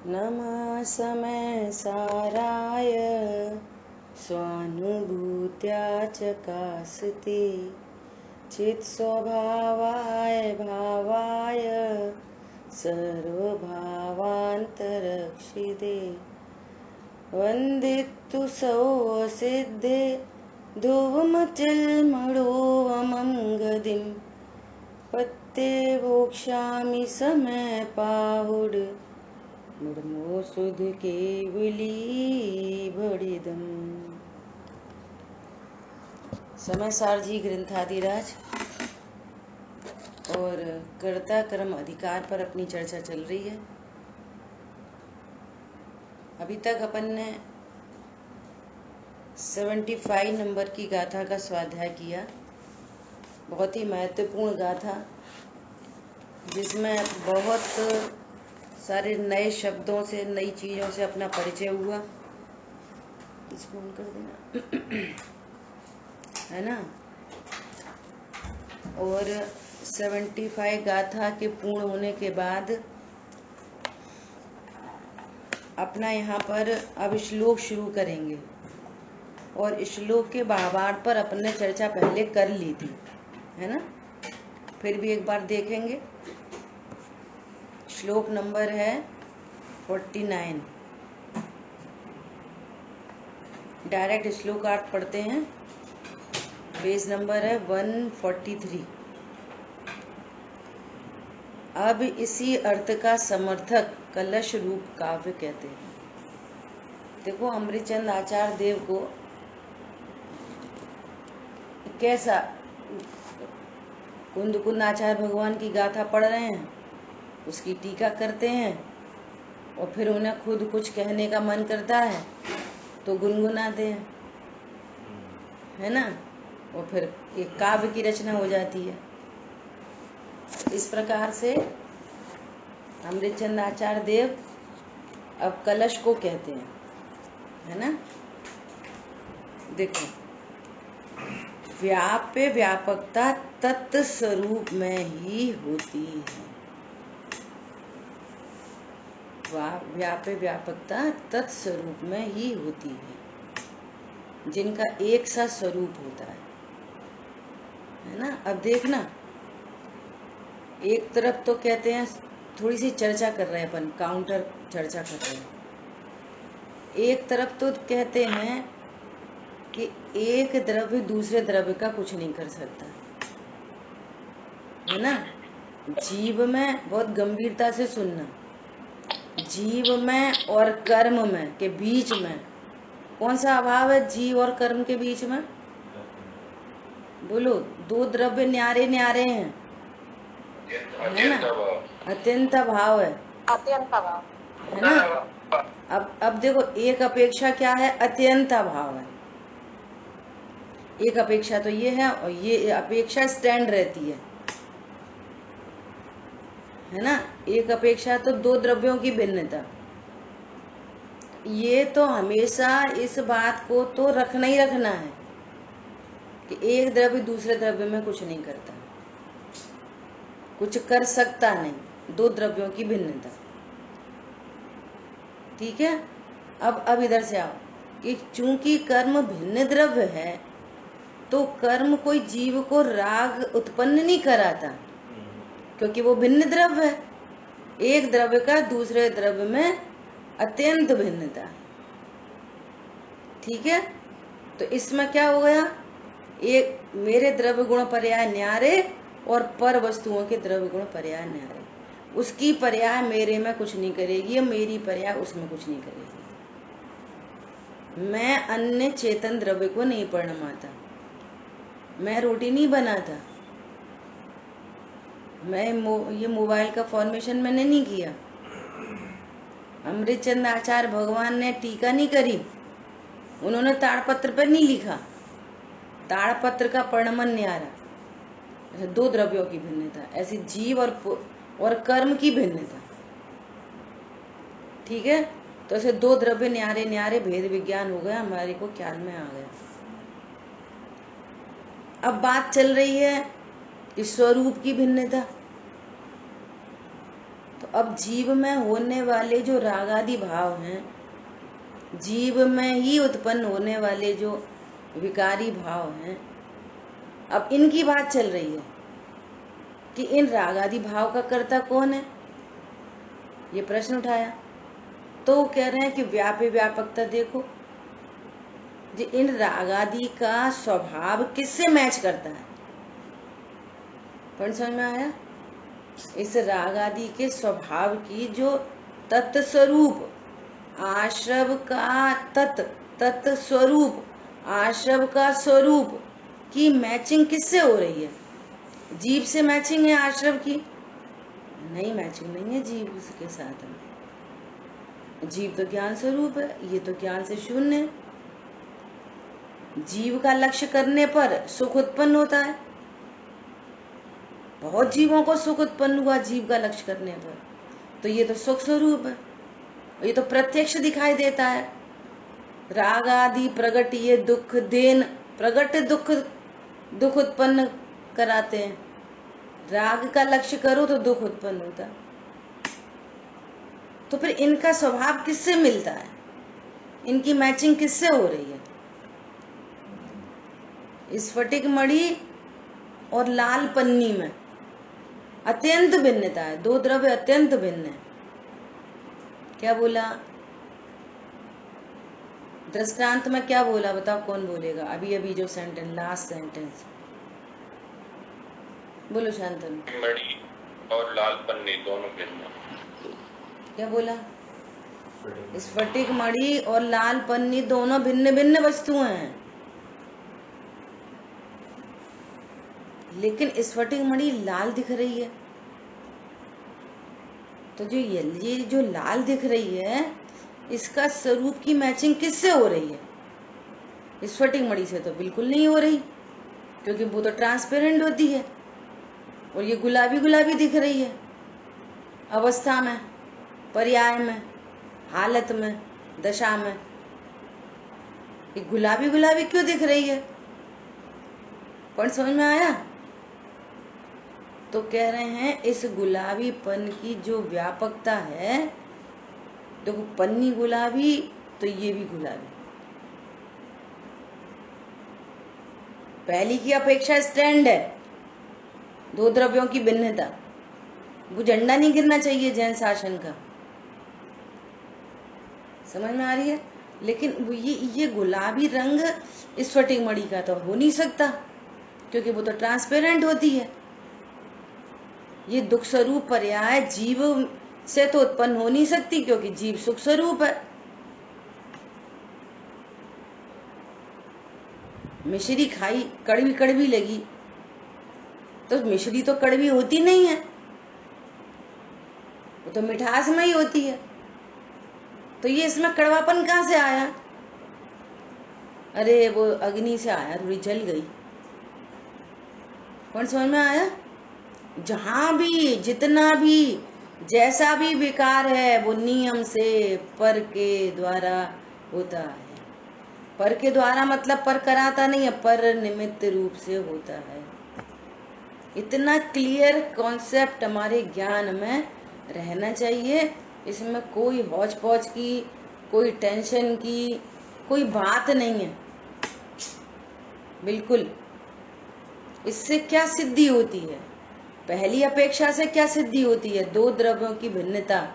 नमः समय साराय स्वानुभूत्या चकास्ते चित्स्वभावाय भावाय सर्वभावान्तरक्षिते वन्दितु सौसिद्धे धुवमचिल्मडोऽमङ्गदिं पत्ते वोक्ष्यामि समय पाहुड मुर्मो सुध केवली बड़िदम। समय सारजी ग्रंथादिराज और कर्ता कर्म अधिकार पर अपनी चर्चा चल रही है। अभी तक अपन ने 75 नंबर की गाथा का स्वाध्याय किया। बहुत ही महत्वपूर्ण गाथा, जिसमें बहुत सारे नए शब्दों से, नई चीजों से अपना परिचय हुआ। इसको ऑन कर देना है ना। और 75 गाथा के पूर्ण होने के बाद अपना यहाँ पर अब श्लोक शुरू करेंगे। और श्लोक के भावार्थ पर अपने चर्चा पहले कर ली थी, है ना। फिर भी एक बार देखेंगे। श्लोक नंबर है 49। डायरेक्ट श्लोकार्थ पढ़ते हैं। पेज नंबर है 143। अब इसी अर्थ का समर्थक कलश रूप काव्य कहते हैं। देखो, अमृतचंद आचार्य देव को कैसा कुंद आचार्य भगवान की गाथा पढ़ रहे हैं, उसकी टीका करते हैं, और फिर उन्हें खुद कुछ कहने का मन करता है तो गुनगुनाते हैं, है ना। और फिर एक काव्य की रचना हो जाती है। इस प्रकार से अमृतचंद आचार्य देव अब कलश को कहते हैं, है ना। देखो, व्याप्य व्यापकता तत्व स्वरूप में ही होती है। व्याप्य व्यापकता तत्स्वरूप में ही होती है, जिनका एक सा स्वरूप होता है ना। अब देखना, एक तरफ तो कहते हैं, थोड़ी सी चर्चा कर रहे हैं अपन, काउंटर चर्चा कर रहे हैं। एक तरफ तो कहते हैं कि एक द्रव्य दूसरे द्रव्य का कुछ नहीं कर सकता, है ना। जीव में बहुत गंभीरता से सुनना, जीव में और कर्म में के बीच में कौन सा अभाव है? जीव और कर्म के बीच में बोलो, दो द्रव्य न्यारे न्यारे हैं, है ना। अत्यंत अभाव है, अत्यंत अभाव है ना। अब देखो, एक अपेक्षा क्या है? अत्यंत अभाव है। एक अपेक्षा तो ये है, और ये अपेक्षा स्टैंड रहती है ना। एक अपेक्षा तो दो द्रव्यों की भिन्नता। ये तो हमेशा इस बात को तो रखना ही रखना है कि एक द्रव्य दूसरे द्रव्य में कुछ नहीं करता, कुछ कर सकता नहीं, दो द्रव्यों की भिन्नता। ठीक है। अब इधर से आओ कि चूंकि कर्म भिन्न द्रव्य है, तो कर्म कोई जीव को राग उत्पन्न नहीं कराता, क्योंकि वो भिन्न द्रव्य है। एक द्रव्य का दूसरे द्रव्य में अत्यंत भिन्नता। ठीक है। तो इसमें क्या हो गया? एक मेरे द्रव्य गुण पर्याय न्यारे और पर वस्तुओं के द्रव्य गुण पर्याय न्यारे। उसकी पर्याय मेरे में कुछ नहीं करेगी, मेरी पर्याय उसमें कुछ नहीं करेगी। मैं अन्य चेतन द्रव्य को नहीं परिणमाता, मैं रोटी नहीं बनाता, मैं ये मोबाइल का फॉर्मेशन मैंने नहीं किया, अमृतचंद आचार्य भगवान ने टीका नहीं करी, उन्होंने ताड़पत्र पर नहीं लिखा, ताड़पत्र का परिणमन न्यारा। दो द्रव्यों की भिन्नता, ऐसी जीव और कर्म की भिन्नता। ठीक है। तो ऐसे दो द्रव्य न्यारे न्यारे भेद विज्ञान हो गया, हमारे को ख्याल में आ गया। अब बात चल रही है कि स्वरूप की भिन्नता। तो अब जीव में होने वाले जो राग आदि भाव हैं, जीव में ही उत्पन्न होने वाले जो विकारी भाव हैं, अब इनकी बात चल रही है कि इन राग आदि भाव का कर्ता कौन है, ये प्रश्न उठाया। तो वो कह रहे हैं कि व्यापी व्यापकता देखो, जो इन राग आदि का स्वभाव किससे मैच करता है। पॉइंट समझ में आया? इस राग आदि के स्वभाव की जो तत्स्वरूप आश्रव का तत्व स्वरूप आश्रव का स्वरूप की मैचिंग किससे हो रही है? जीव से मैचिंग है आश्रव की? नहीं, मैचिंग नहीं है जीव के साथ में। जीव तो ज्ञान स्वरूप है, ये तो ज्ञान से शून्य है। जीव का लक्ष्य करने पर सुख उत्पन्न होता है, बहुत जीवों को सुख उत्पन्न हुआ जीव का लक्ष्य करने पर, तो ये तो सुख स्वरूप है, ये तो प्रत्यक्ष दिखाई देता है। राग आदि प्रगट ये दुख देन प्रगट दुख उत्पन्न कराते हैं। राग का लक्ष्य करो तो दुख उत्पन्न होता है। तो फिर इनका स्वभाव किससे मिलता है, इनकी मैचिंग किससे हो रही है? स्फटिक मणि और लाल पन्नी में अत्यंत भिन्नता है, दो द्रव्य अत्यंत भिन्न है। क्या बोला दृष्टांत में, क्या बोला बताओ, कौन बोलेगा? अभी अभी जो सेंटेंस, लास्ट सेंटेंस बोलो शांतनु। मणि और लाल पन्नी दोनों भिन्न। क्या बोला? स्फटिक मणि और लाल पन्नी दोनों भिन्न भिन्न वस्तुएं हैं, लेकिन स्फटिक मणि लाल दिख रही है। तो जो ये जो लाल दिख रही है, इसका स्वरूप की मैचिंग किससे हो रही है? स्फटिक मणि से तो बिल्कुल नहीं हो रही, क्योंकि वो तो ट्रांसपेरेंट होती है, और ये गुलाबी गुलाबी दिख रही है अवस्था में, पर्याय में, हालत में, दशा में। ये गुलाबी गुलाबी क्यों दिख रही है? पॉइंट समझ में आया? तो कह रहे हैं इस गुलाबीपन की जो व्यापकता है, देखो पन्नी गुलाबी तो ये भी गुलाबी, पहली की अपेक्षा स्टैंड है, दो द्रव्यों की भिन्नता। वो झंडा नहीं गिरना चाहिए जैन शासन का, समझ में आ रही है? लेकिन ये गुलाबी रंग स्फटिक मणि का तो हो नहीं सकता, क्योंकि वो तो ट्रांसपेरेंट होती है। ये दुख स्वरूप पर्याय जीव से तो उत्पन्न हो नहीं सकती, क्योंकि जीव सुख स्वरूप है। मिश्री खाई, कड़वी कड़वी लगी, तो मिश्री तो कड़वी होती नहीं है, वो तो मिठास में ही होती है। तो ये इसमें कड़वापन कहाँ से आया? अरे वो अग्नि से आया, थोड़ी जल गई। कौन समझ में आया? जहां भी जितना भी जैसा भी विकार है, वो नियम से पर के द्वारा होता है। पर के द्वारा मतलब पर कराता नहीं है, पर निमित्त रूप से होता है। इतना क्लियर कॉन्सेप्ट हमारे ज्ञान में रहना चाहिए। इसमें कोई हौच पौच की, कोई टेंशन की कोई बात नहीं है, बिल्कुल। इससे क्या सिद्धि होती है? पहली अपेक्षा से क्या सिद्धि होती है? दो द्रव्यों की भिन्नता।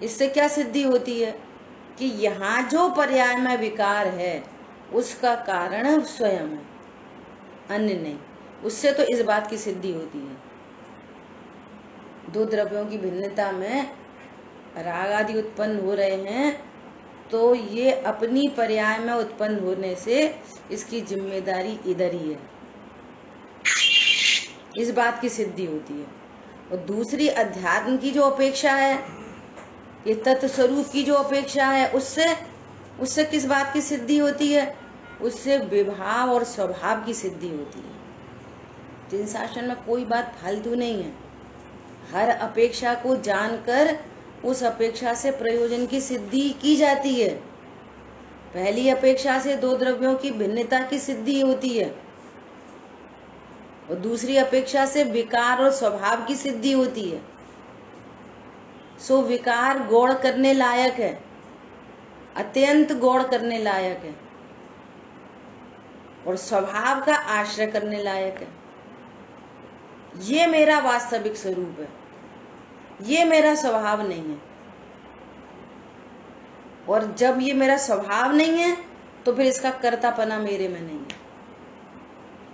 इससे क्या सिद्धि होती है कि यहाँ जो पर्याय में विकार है उसका कारण स्वयं है, अन्य नहीं। उससे तो इस बात की सिद्धि होती है, दो द्रव्यों की भिन्नता में राग आदि उत्पन्न हो रहे हैं, तो ये अपनी पर्याय में उत्पन्न होने से इसकी जिम्मेदारी इधर ही है, इस बात की सिद्धि होती है। और दूसरी अध्यात्म की जो अपेक्षा है, ये तत्व स्वरूप की जो अपेक्षा है, उससे किस बात की सिद्धि होती है? उससे विभाव और स्वभाव की सिद्धि होती है। जिन शासन में कोई बात फालतू नहीं है, हर अपेक्षा को जानकर उस अपेक्षा से प्रयोजन की सिद्धि की जाती है। पहली अपेक्षा से दो द्रव्यों की भिन्नता की सिद्धि होती है, और दूसरी अपेक्षा से विकार और स्वभाव की सिद्धि होती है। सो विकार गौड़ करने लायक है, अत्यंत गौड़ करने लायक है और स्वभाव का आश्रय करने लायक है। ये मेरा वास्तविक स्वरूप है, ये मेरा स्वभाव नहीं है। और जब ये मेरा स्वभाव नहीं है तो फिर इसका कर्तापना मेरे में नहीं है।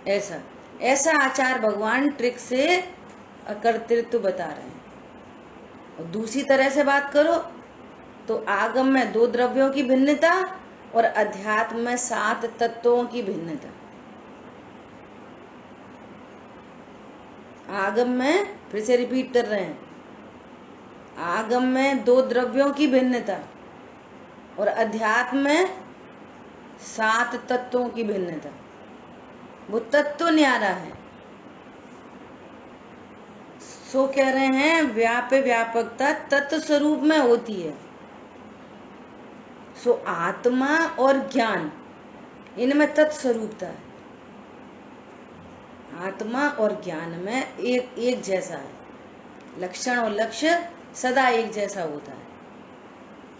ऐसा ऐसा आचार भगवान ट्रिक से अकर्तृत्व बता रहे हैं। और दूसरी तरह से बात करो तो आगम में 2 द्रव्यों की भिन्नता और अध्यात्म में 7 तत्वों की भिन्नता। आगम में, फिर से रिपीट कर रहे हैं, आगम में 2 द्रव्यों की भिन्नता और अध्यात्म में 7 तत्वों की भिन्नता। वो तत्व न्यारा है। सो कह रहे हैं व्यापकता तत्व स्वरूप में होती है। सो आत्मा और ज्ञान, इनमें तत्स्वरूपता है। आत्मा और ज्ञान में एक जैसा है। लक्षण और लक्ष्य सदा एक जैसा होता है।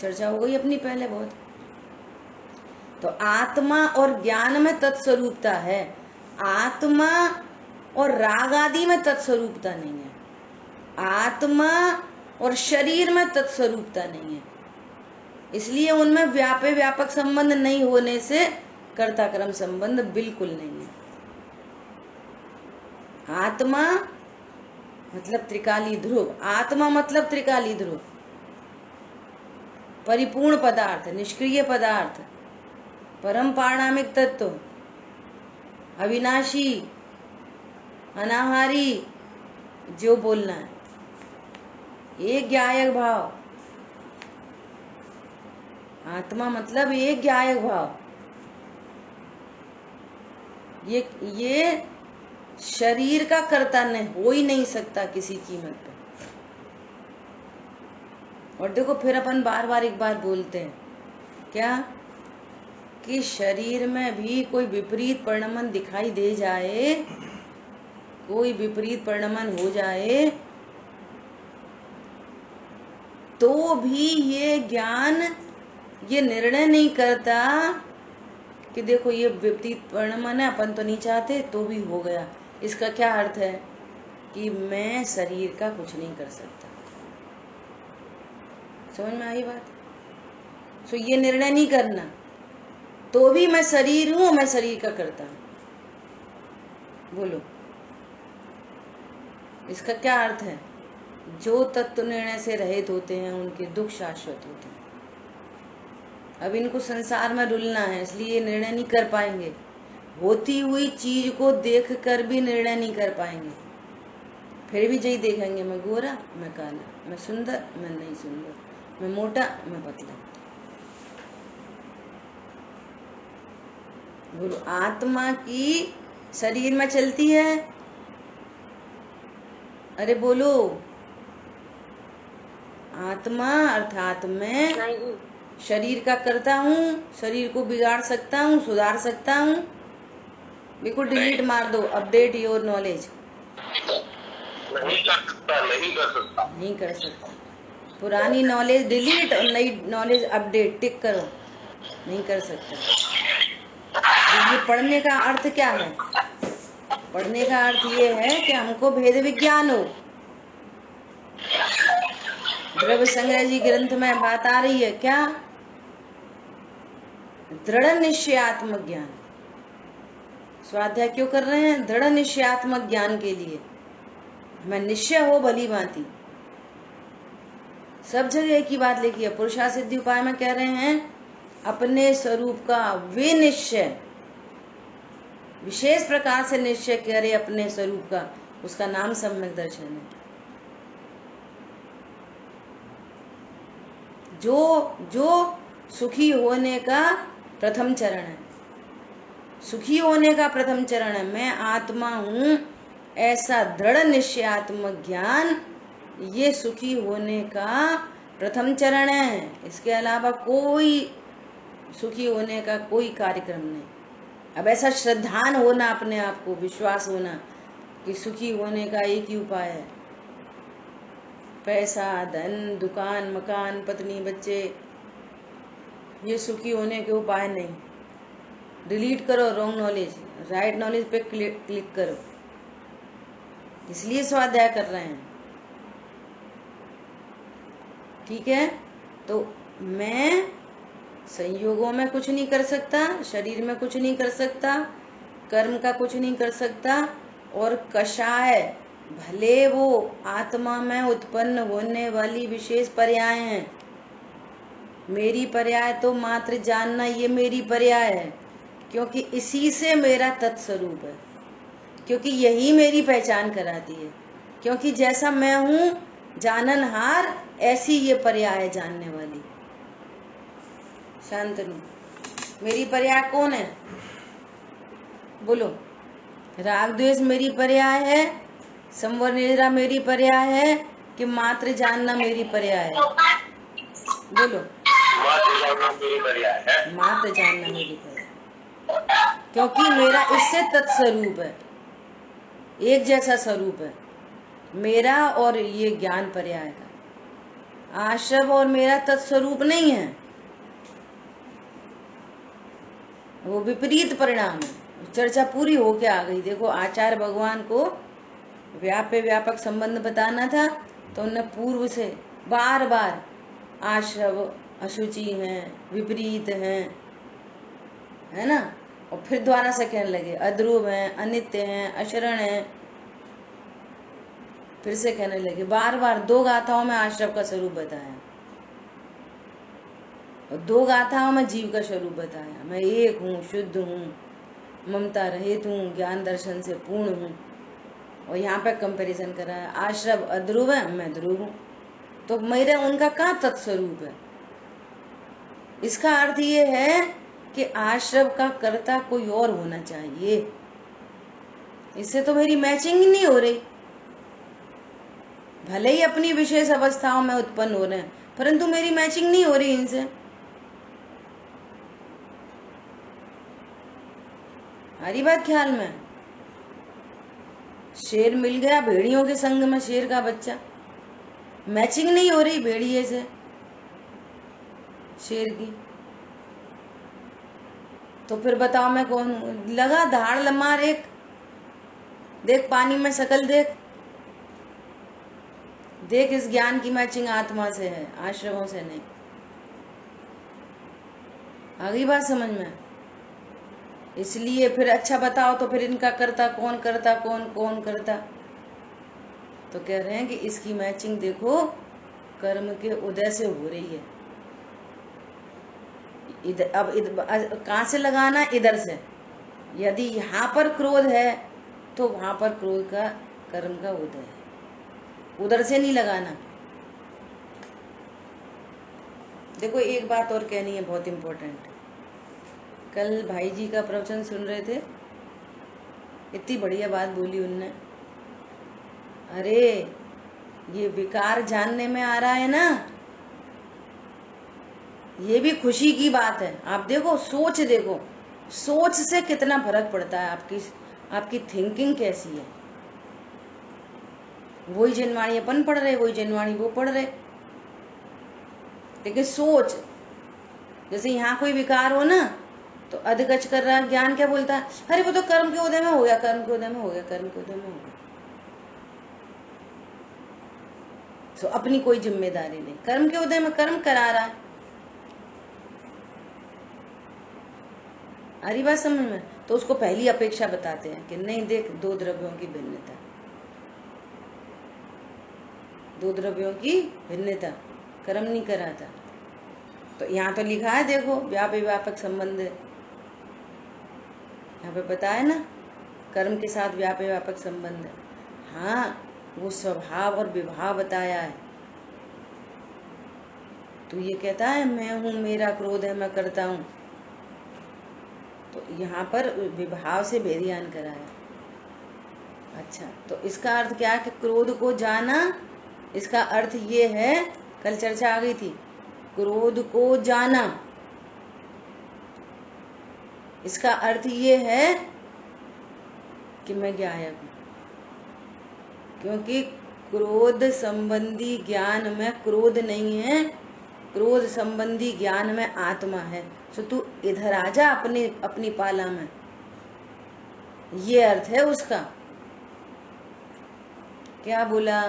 चर्चा हो गई अपनी पहले बहुत। तो आत्मा और ज्ञान में तत्स्वरूपता है, आत्मा और राग आदि में तत्स्वरूपता नहीं है। आत्मा और शरीर में तत्स्वरूपता नहीं है। इसलिए उनमें व्यापक संबंध नहीं होने से कर्ता कर्म संबंध बिल्कुल नहीं है। आत्मा मतलब त्रिकाली ध्रुव, आत्मा मतलब त्रिकाली ध्रुव, परिपूर्ण पदार्थ, निष्क्रिय पदार्थ, परम पारणामिक तत्व, अविनाशी, अनाहारी, जो बोलना है, एक ज्ञायक भाव। आत्मा मतलब एक ज्ञायक भाव। ये शरीर का कर्ता नहीं, हो ही नहीं सकता किसी कीमत पे। और देखो फिर अपन बार बार एक बात बोलते हैं, क्या कि शरीर में भी कोई विपरीत परिणमन दिखाई दे जाए, कोई विपरीत परिणमन हो जाए तो भी ये ज्ञान ये निर्णय नहीं करता कि देखो ये विपरीत परिणमन है, अपन तो नहीं चाहते तो भी हो गया। इसका क्या अर्थ है कि मैं शरीर का कुछ नहीं कर सकता। समझ में आई बात? सो ये निर्णय नहीं करना, तो भी मैं शरीर हूं, मैं शरीर का करता हूं। बोलो इसका क्या अर्थ है? जो तत्व निर्णय से रहित होते हैं उनके दुख शाश्वत होते हैं। अब इनको संसार में रुलना है, इसलिए ये निर्णय नहीं कर पाएंगे। होती हुई चीज को देखकर भी निर्णय नहीं कर पाएंगे। फिर भी यही देखेंगे, मैं गोरा, मैं काला, मैं सुंदर, मैं नहीं सुंदर, मैं मोटा, मैं पतला। बोलो आत्मा की शरीर में चलती है? अरे बोलो, आत्मा अर्थात मैं शरीर का करता हूँ, शरीर को बिगाड़ सकता हूँ, सुधार सकता हूँ? बिल्कुल डिलीट मार दो, अपडेट योर नॉलेज। नहीं कर सकता, नहीं कर सकता, नहीं कर सकता। पुरानी नॉलेज डिलीट और नई नॉलेज अपडेट, टिक करो। नहीं कर सकता। ये पढ़ने का अर्थ क्या है? पढ़ने का अर्थ ये है कि हमको भेद विज्ञान हो। द्रव्य संग्रह जी ग्रंथ में बात आ रही है क्या? दृढ़ निश्चयात्मक ज्ञान। स्वाध्याय क्यों कर रहे हैं? दृढ़ निश्चयात्मक ज्ञान के लिए। मैं निश्चय हो भली भांति। सब जगह एक ही बात लिखी है। पुरुषा सिद्धि उपाय में कह रहे हैं अपने स्वरूप का वे निश्चय, विशेष प्रकार से निश्चय करे अपने स्वरूप का, उसका नाम सम्यक दर्शन है। जो सुखी होने का प्रथम चरण है। सुखी होने का प्रथम चरण है मैं आत्मा हूं, ऐसा दृढ़ निश्चयात्मक ज्ञान, ये सुखी होने का प्रथम चरण है। इसके अलावा कोई सुखी होने का कोई कार्यक्रम नहीं। अब ऐसा श्रद्धान होना, अपने आप को विश्वास होना कि सुखी होने का एक ही उपाय है, पैसा, धन, दुकान, मकान, पत्नी, बच्चे, ये सुखी होने के उपाय नहीं। डिलीट करो रॉन्ग नॉलेज, राइट नॉलेज पे क्लिक करो। इसलिए स्वाध्याय कर रहे हैं, ठीक है। तो मैं संयोगों में कुछ नहीं कर सकता, शरीर में कुछ नहीं कर सकता, कर्म का कुछ नहीं कर सकता, और कषाय भले वो आत्मा में उत्पन्न होने वाली विशेष पर्याय हैं। मेरी पर्याय तो मात्र जानना, ये मेरी पर्याय है, क्योंकि इसी से मेरा तत्स्वरूप है, क्योंकि यही मेरी पहचान कराती है। क्योंकि जैसा मैं हूं जाननहार, ऐसी ये पर्याय है जानने वाली। शांतनु, मेरी पर्याय कौन है? बोलो। राग द्वेष मेरी पर्याय है, संवर निद्रा मेरी पर्याय है, कि मात्र जानना मेरी पर्याय है? बोलो। मात्र जानना मेरी पर्याय है। मात्र जानना मेरी पर्याय, क्योंकि मेरा इससे तत्स्वरूप है, एक जैसा स्वरूप है मेरा और ये ज्ञान पर्याय का। आश्रव और मेरा तत्स्वरूप नहीं है, वो विपरीत परिणाम है। चर्चा पूरी होके आ गई। देखो, आचार्य भगवान को व्याप्य व्यापक संबंध बताना था, तो उन्होंने पूर्व से बार बार आश्रव अशुचि हैं, विपरीत हैं, है ना, और फिर द्वारा से कहने लगे अध्रुव हैं, अनित्य हैं, अशरण हैं। फिर से कहने लगे, बार बार 2 गाथाओं में आश्रव का स्वरूप बताया और 2 गाथाओं में जीव का स्वरूप बताया। मैं एक हूँ, शुद्ध हूँ, ममता रहित हूँ, ज्ञान दर्शन से पूर्ण हूँ। और यहाँ पे कंपैरिजन करा है, आश्रव अध्रुव है, मैं ध्रुव हूँ, तो मेरे उनका कहाँ तत्स्वरूप है? इसका अर्थ ये है कि आश्रव का कर्ता कोई और होना चाहिए। इससे तो मेरी मैचिंग ही नहीं हो रही। भले ही अपनी विशेष अवस्थाओं में उत्पन्न हो रहे हैं, परंतु मेरी मैचिंग नहीं हो रही इनसे। हरी बात ख्याल में? शेर मिल गया भेड़ियों के संग में, शेर का बच्चा, मैचिंग नहीं हो रही भेड़िए से शेर की। तो फिर बताओ मैं कौन हूं? लगा धाड़ मार एक, देख पानी में शकल देख, देख इस ज्ञान की मैचिंग आत्मा से है, आश्रमों से नहीं। आगे बात समझ में? इसलिए फिर अच्छा बताओ, तो फिर इनका करता कौन, करता कौन, कौन करता? तो कह रहे हैं कि इसकी मैचिंग देखो कर्म के उदय से हो रही है। इधर अब कहाँ से लगाना? इधर से। यदि यहाँ पर क्रोध है तो वहां पर क्रोध का कर्म का उदय है, उधर से नहीं लगाना। देखो, एक बात और कहनी है बहुत इम्पोर्टेंट। कल भाई जी का प्रवचन सुन रहे थे, इतनी बढ़िया बात बोली उनने। अरे ये विकार जानने में आ रहा है ना, ये भी खुशी की बात है। आप देखो, सोच देखो, सोच से कितना फर्क पड़ता है। आपकी थिंकिंग कैसी है? वही जनवाणी अपन पढ़ रहे, वही जनवाणी वो पढ़ रहे, लेकिन सोच, जैसे यहाँ कोई विकार हो ना, तो अधगच कर रहा ज्ञान क्या बोलता है? अरे वो तो कर्म के उदय में हो गया, कर्म के उदय में हो गया, कर्म के उदय में हो गया। तो अपनी कोई जिम्मेदारी नहीं, कर्म के उदय में कर्म करा रहा है। अरे बात समझ में? तो उसको पहली अपेक्षा बताते हैं कि नहीं, देख 2 द्रव्यों की भिन्नता, 2 द्रव्यों की भिन्नता, कर्म नहीं कराता। तो यहाँ तो लिखा है, देखो व्यापक व्यापक संबंध है, यहाँ पे बताया ना, कर्म के साथ व्यापक व्यापक संबंध है। हाँ, वो स्वभाव और विभाव बताया है। तो ये कहता है मैं हूं, मेरा क्रोध है, मैं करता हूं, तो यहाँ पर विभाव से भेदियान कराया। अच्छा, तो इसका अर्थ क्या है कि क्रोध को जाना? इसका अर्थ ये है, कल चर्चा आ गई थी, क्रोध को जाना, इसका अर्थ ये है कि मैं गायब हूं। क्योंकि क्रोध संबंधी ज्ञान में क्रोध नहीं है, क्रोध संबंधी ज्ञान में आत्मा है। तो तू इधर आ जा अपनी पाला में, ये अर्थ है उसका। क्या बोला?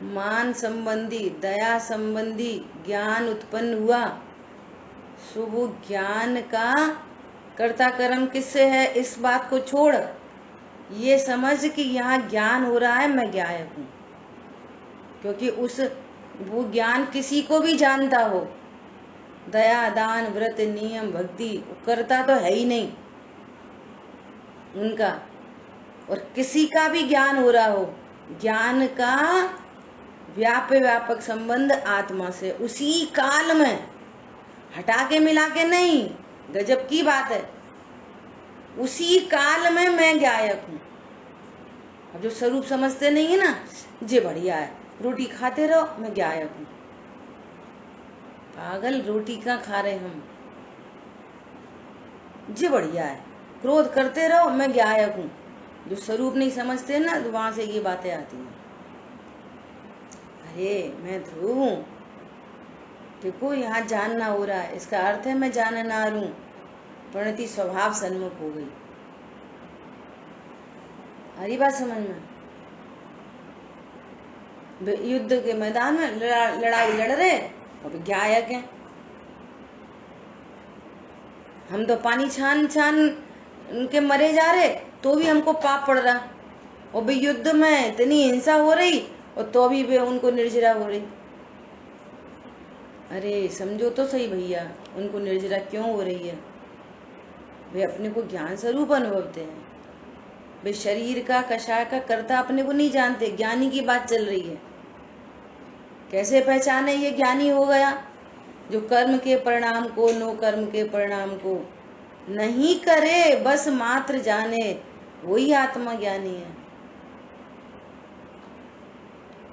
मान संबंधी, दया संबंधी ज्ञान उत्पन्न हुआ, सो वो ज्ञान का कर्ता कर्म किससे है, इस बात को छोड़, ये समझ कि यहाँ ज्ञान हो रहा है, मैं ज्ञायक हूँ। क्योंकि वो ज्ञान किसी को भी जानता हो, दया दान व्रत नियम भक्ति करता तो है ही नहीं उनका, और किसी का भी ज्ञान हो रहा हो, ज्ञान का व्यापक संबंध आत्मा से, उसी काल में, हटा के मिला के नहीं। गजब की बात है, उसी काल में मैं ज्ञायक हूँ। अब जो स्वरूप समझते नहीं है ना, जे बढ़िया है, रोटी खाते रहो मैं ज्ञायक हूँ। पागल, रोटी कहाँ खा रहे हम, जे बढ़िया है, क्रोध करते रहो मैं ज्ञायक हूँ। जो स्वरूप नहीं समझते ना, तो वहां से ये बातें आती हैं। अरे मैं ध्रुव हूँ, देखो यहाँ जानना हो रहा है, इसका अर्थ है मैं जाननार हूँ। प्रणति स्वभाव सन्मुख हो गई। हरी बात समझ में? युद्ध के मैदान में लड़ाई लड़ रहे और ज्ञायक हैं। हम तो पानी छान छान उनके मरे जा रहे, तो भी हमको पाप पड़ रहा, और भी युद्ध में इतनी हिंसा हो रही, और तो भी वे उनको निर्जरा हो रही। अरे समझो तो सही भैया, उनको निर्जरा क्यों हो रही है? वे अपने को ज्ञान स्वरूप अनुभवते हैं। वे शरीर का कषाय का कर्ता अपने को नहीं जानते। ज्ञानी की बात चल रही है। कैसे पहचाने ये ज्ञानी हो गया? जो कर्म के परिणाम को, नो कर्म के परिणाम को नहीं करे, बस मात्र जाने, वही आत्मा ज्ञानी है।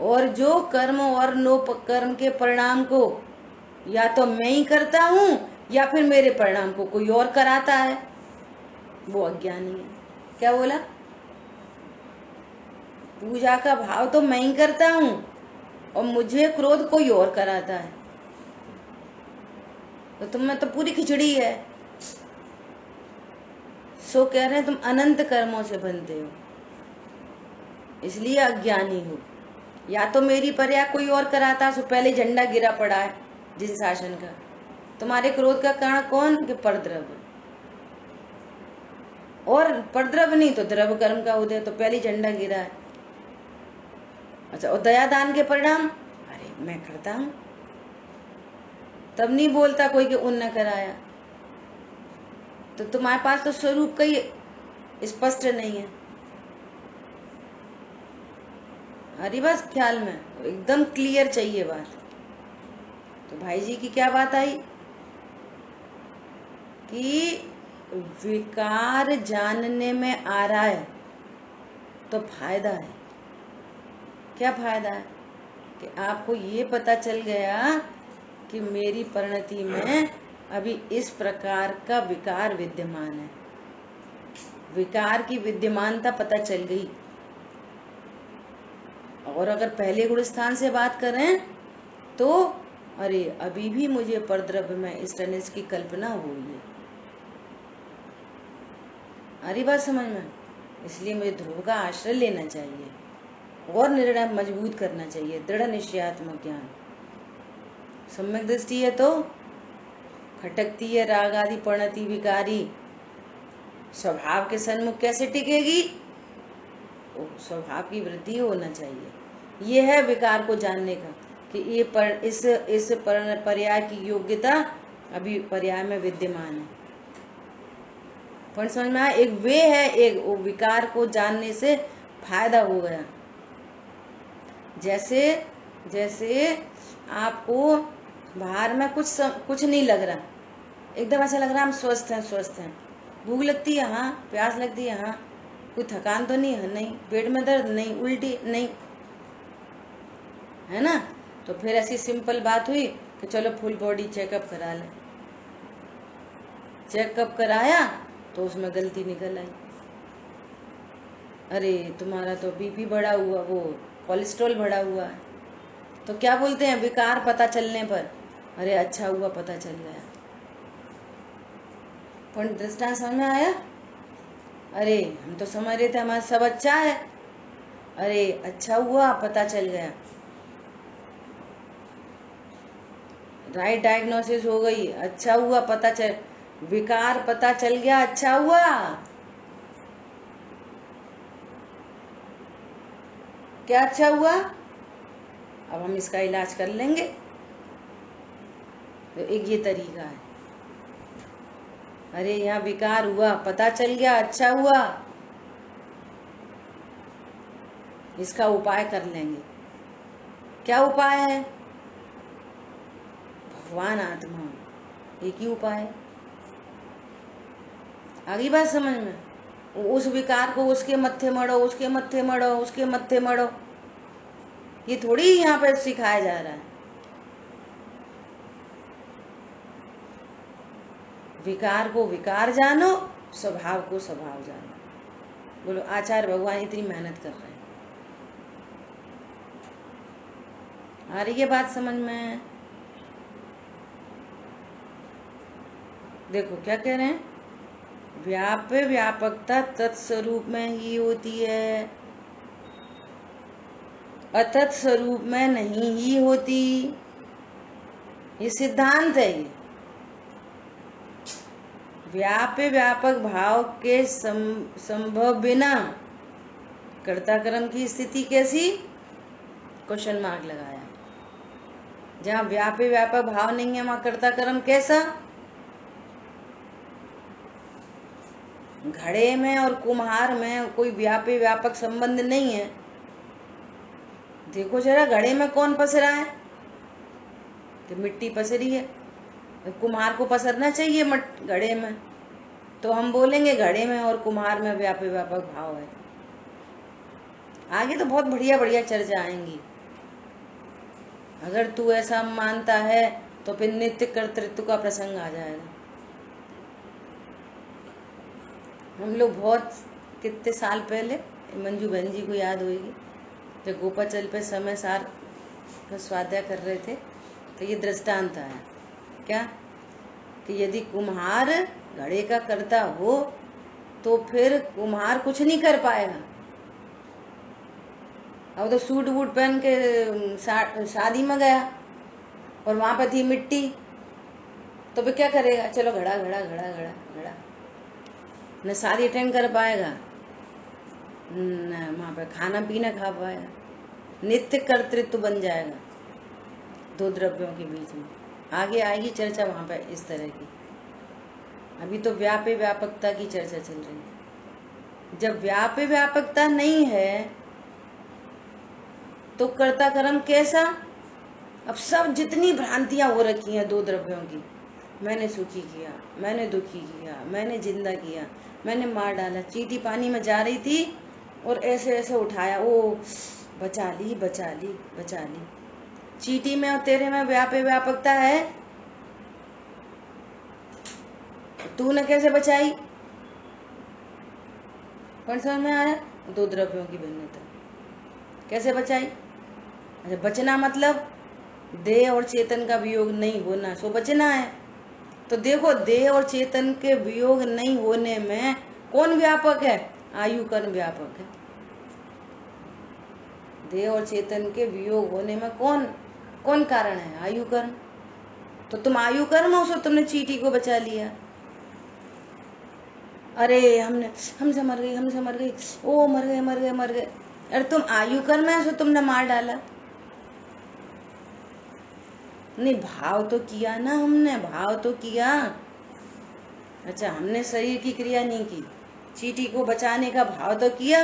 और जो कर्म और नो कर्म के परिणाम को या तो मैं ही करता हूं, या फिर मेरे परिणाम को कोई और कराता है, वो अज्ञानी है। क्या बोला? पूजा का भाव तो मैं ही करता हूं, और मुझे क्रोध कोई और कराता है, तो तुम में तो पूरी खिचड़ी है। सो कह रहे हैं तुम अनंत कर्मों से बनते हो, इसलिए अज्ञानी हो। या तो मेरी पर्या कोई और कराता, सो पहले झंडा गिरा पड़ा है जिन शासन का। तुम्हारे क्रोध का कारण कौन? कि परद्रव्य, और परद्रव्य नहीं तो द्रव्य कर्म का उदय, तो पहले झंडा गिरा है। अच्छा, और दया दान के परिणाम, अरे मैं करता हूं, तब नहीं बोलता कोई कि उन कराया। तो तुम्हारे पास तो स्वरूप का ही स्पष्ट नहीं है। हरी बस ख्याल में एकदम क्लियर चाहिए बात। तो भाई जी की क्या बात आई कि विकार जानने में आ रहा है तो फायदा है। क्या फायदा है? कि आपको ये पता चल गया कि मेरी परिणति में अभी इस प्रकार का विकार विद्यमान है। विकार की विद्यमानता पता चल गई। और अगर पहले गुण स्थान से बात करें तो अरे अभी भी मुझे परद्रव्य में इस टनिस की कल्पना हो रही है। अरे बात समझ में? इसलिए मुझे ध्रुव का आश्रय लेना चाहिए और निर्णय मजबूत करना चाहिए। दृढ़ निश्चयात्मक ज्ञान, सम्यक दृष्टि है तो खटकती है राग आदि परिणति विकारी, स्वभाव के सन्मुख कैसे टिकेगी? स्वभाव की वृद्धि होना चाहिए। ये है विकार को जानने का कि ये इस पर्याय की योग्यता अभी पर्याय में विद्यमान है। पर समझ में आया? एक वे है, एक वो विकार को जानने से फायदा हो गया। जैसे जैसे आपको बाहर में कुछ नहीं लग रहा, एकदम ऐसा लग रहा हम स्वस्थ हैं। भूख लगती है, हाँ। प्यास लगती है, हाँ। कोई थकान तो नहीं है, नहीं। पेट में दर्द नहीं, उल्टी नहीं, है ना? तो फिर ऐसी सिंपल बात हुई कि चलो फुल बॉडी चेकअप करा ले। चेकअप कराया तो उसमें गलती निकल आई। अरे तुम्हारा तो बीपी बढ़ा हुआ, वो कोलेस्ट्रॉल बढ़ा हुआ है। तो क्या बोलते हैं, विकार पता चलने पर, अरे अच्छा हुआ पता चल गया। पॉइंट दृष्टांत समझ में आया? अरे हम तो समझ रहे थे हमारा सब अच्छा है, अरे अच्छा हुआ पता चल गया, राइट डायग्नोसिस हो गई, अच्छा हुआ पता चल, विकार पता चल गया, अच्छा हुआ। क्या अच्छा हुआ? अब हम इसका इलाज कर लेंगे। तो एक ये तरीका है, अरे यहाँ विकार हुआ पता चल गया, अच्छा हुआ, इसका उपाय कर लेंगे। क्या उपाय है? भगवान आत्मा, एक ही उपाय है। आगे बात समझ में? उस विकार को उसके मत्थे मढ़ो, उसके मत्थे मढ़ो, उसके मत्थे मढ़ो, ये थोड़ी यहाँ पे सिखाया जा रहा है। विकार को विकार जानो, स्वभाव को स्वभाव जानो। बोलो आचार्य भगवान इतनी मेहनत कर रहे हैं। आ रही है बात समझ में? देखो क्या कह रहे हैं, व्यापकता तत्स्वरूप में ही होती है, अतत् स्वरूप में नहीं ही होती। ये सिद्धांत है। ये व्यापक भाव के संभव बिना कर्ता कर्म की स्थिति कैसी? क्वेश्चन मार्क लगाया। जहाँ व्यापक भाव नहीं है वहां कर्ता कर्म कैसा? घड़े में और कुम्हार में कोई व्यापक संबंध नहीं है। देखो जरा घड़े में कौन पसरा है? तो मिट्टी पसरी है। कुम्हार को पसरना चाहिए घड़े में, तो हम बोलेंगे घड़े में और कुम्हार में व्यापक भाव है। आगे तो बहुत बढ़िया बढ़िया चर्चा आएंगी। अगर तू ऐसा मानता है तो फिर नित्य कर्तृत्व का प्रसंग आ जाएगा। हम लोग बहुत कितने साल पहले, मंजू बहन जी को याद होगी, जब गोपाचल पे समय सार का स्वाध्याय कर रहे थे, तो ये दृष्टांत आया क्या कि यदि कुम्हार घड़े का कर्ता हो तो फिर कुम्हार कुछ नहीं कर पाएगा। अब तो सूट वूट पहन के शादी में गया और वहां पर थी मिट्टी, तो फिर क्या करेगा? चलो घड़ा घड़ा घड़ा घड़ा घड़ा, न शादी अटेंड कर पाएगा, न वहां पर खाना पीना खा पाएगा। नित्य कर्तृत्व बन जाएगा दो द्रव्यों के बीच में। आगे आएगी चर्चा वहां पर इस तरह की। अभी तो व्यापकता की चर्चा चल रही है। जब व्यापकता नहीं है तो कर्ता कर्म कैसा? अब सब जितनी भ्रांतियां हो रखी हैं दो द्रव्यों की, मैंने सुखी किया, मैंने दुखी किया, मैंने जिंदा किया, मैंने मार डाला। चींटी पानी में जा रही थी और ऐसे ऐसे उठाया, ओ बचा ली बचा ली बचा ली। चींटी में और तेरे में व्यापकता है, तूने कैसे बचाई? कौन समझ में आया? दो द्रव्यों की भिन्नता कैसे बचाई? अच्छा, बचना मतलब देह और चेतन का वियोग नहीं होना, सो बचना है। तो देखो देह और चेतन के वियोग नहीं होने में कौन व्यापक है? आयु कर्म व्यापक है। देह और चेतन के वियोग होने में कौन कौन कारण है? आयु कर्म। तो तुम आयु कर्म हो, सो तुमने चींटी को बचा लिया। अरे हमसे मर गई, हमसे मर गई, ओ मर गए मर गए मर गए। अरे तुम आयु कर्म है, सो तुमने मार डाला। नहीं, भाव तो किया ना हमने, भाव तो किया। अच्छा, हमने शरीर की क्रिया नहीं की, चींटी को बचाने का भाव तो किया।